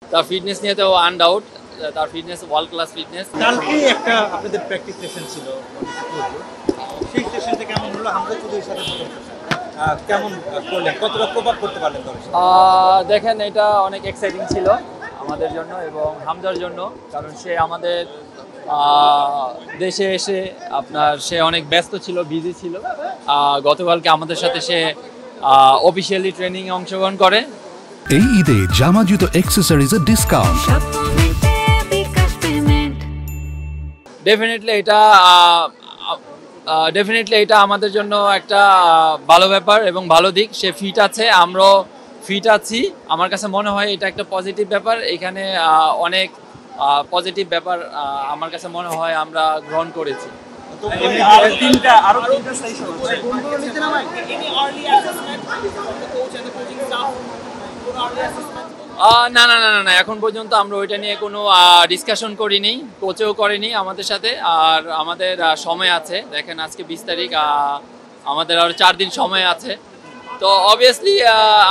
তার ফিটনেস নিয়ে তো আনডাউট, তার ফিটনেস ওয়ার্ল্ড ক্লাস ফিটনেস। কালকে একটা আপনাদের প্র্যাকটিস সেশন ছিল, সেই সেশনটা কেমন হলো? হামজা চৌধুরীর সাথে কেমন করলেন, কতটা কোপ আপ করতে পারলেন দলের সাথে? দেখেন, এটা অনেক এক্সাইটিং ছিল আমাদের জন্য এবং হামজার জন্য, কারণ সে আমাদের দেশে এসে সে অনেক ব্যস্ত ছিল, বিজি ছিল। গতকালকে আমাদের সাথে সে অফিসিয়ালি ট্রেনিংয়ে অংশগ্রহণ করে। এই ঈদে জামা জুতো অ্যাক্সেসরিজের ডিসকাউন্ট। ডেফিনেটলি এটা আমাদের জন্য একটা ভালো ব্যাপার এবং ভালো দিক। সে ফিট আছে, আমরাও ফিট আছি। আমার কাছে মনে হয় এটা একটা পজিটিভ ব্যাপার। এখানে অনেক পজিটিভ ব্যাপার আমার কাছে মনে হয় আমরা গ্রহণ করেছি। না না না না, এখন পর্যন্ত আমরা ওইটা নিয়ে কোনো ডিসকাশন করিনি, কোচেও করেনি আমাদের সাথে। আর আমাদের সময় আছে, দেখেন আজকে 20 তারিখ, আমাদের আরও 4 দিন সময় আছে। তো অবভিয়াসলি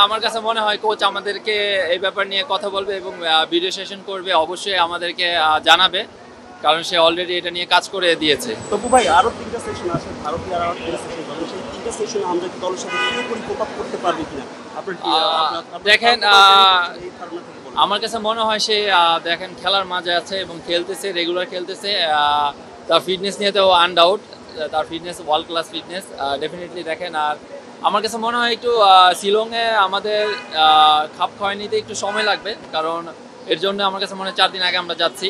আমার কাছে মনে হয় কোচ আমাদেরকে এই ব্যাপার নিয়ে কথা বলবে এবং ভিডিও সেশন করবে, অবশ্যই আমাদেরকে জানাবে, কারণ সে অলরেডি এটা নিয়ে কাজ করে দিয়েছে। তবু ভাই আরো 3টা সেশন আছে, ভারতীয় আরো 3টা সেশন হবে, সেই 3টা সেশনে আমরা কি দলের সাথে পুরোপুরি কোপ আপ করতে পারবে কিনা দেখেন, আমার কাছে মনে হয় সে দেখেন খেলার মাঝে আছে এবং খেলতেছে, রেগুলার খেলতেছে। তার ফিটনেস নিয়ে তো আনডাউট, তার fitness world class fitness definitely. দেখেন, আর আমার কাছে মনে হয় একটু শিলংয়ে আমাদের খাপ খাওয়াই নিতে একটু সময় লাগবে, কারণ এর জন্য আমার কাছে মনে হয় 4 দিন আগে আমরা যাচ্ছি।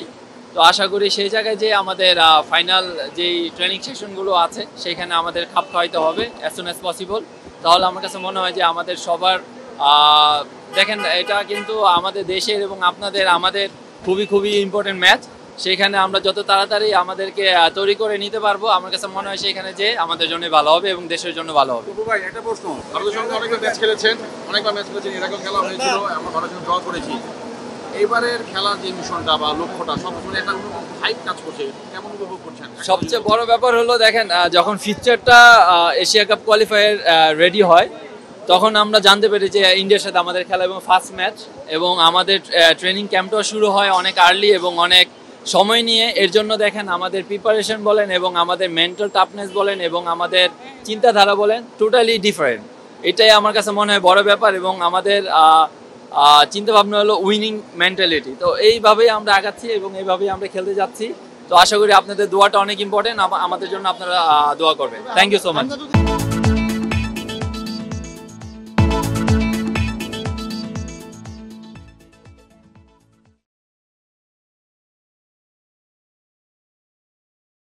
তো আশা করি সেই জায়গায় যে আমাদের ফাইনাল যেই ট্রেনিং সেশনগুলো আছে সেইখানে আমাদের খাপ খাওয়াইতে হবে অ্যাজ সুন অ্যাজ পসিবল। তাহলে আমার কাছে মনে হয় যে আমাদের সবার দেখেন, এটা কিন্তু আমাদের দেশের এবং আমাদের খুবই খুবই ইম্পর্টেন্ট ম্যাচ। সেইখানে আমরা যত তাড়াতাড়ি আমাদেরকে তৈরি করে নিতে পারবো, আমার কাছে মনে হয় সেইখানে যে আমাদের জন্য ভালো হবে এবং দেশের জন্য ভালো হবে। ভাই একটা প্রশ্ন, ভারতের সঙ্গে অনেকবার ম্যাচ খেলেছেন, এর আগেও খেলা হয়েছিল, আমরা ভারতের সঙ্গে ড্র করেছি। এইবারের খেলার যে মিশনটা বা লক্ষ্যটা সবসময় একটা হাইপ কাজ করছে, কেমন উপভোগ করছেন? সবচেয়ে বড় ব্যাপার হলো দেখেন, যখন ফিকচারটা এশিয়া কাপ কোয়ালিফায়ার রেডি হয়, তখন আমরা জানতে পারি যে ইন্ডিয়ার সাথে আমাদের খেলা এবং ফার্স্ট ম্যাচ, এবং আমাদের ট্রেনিং ক্যাম্পটাও শুরু হয় অনেক আর্লি এবং অনেক সময় নিয়ে। এর জন্য দেখেন আমাদের প্রিপারেশন বলেন এবং আমাদের মেন্টাল টাফনেস বলেন এবং আমাদের চিন্তাধারা বলেন, টোটালি ডিফারেন্ট। এটাই আমার কাছে মনে হয় বড় ব্যাপার, এবং আমাদের চিন্তাভাবনা হলো উইনিং মেন্টালিটি। তো এইভাবেই আমরা আগাচ্ছি এবং এইভাবেই আমরা খেলতে যাচ্ছি। তো আশা করি আপনাদের দোয়াটা অনেক ইম্পর্টেন্ট, আমাদের জন্য আপনারা দোয়া করবেন। Thank you so much.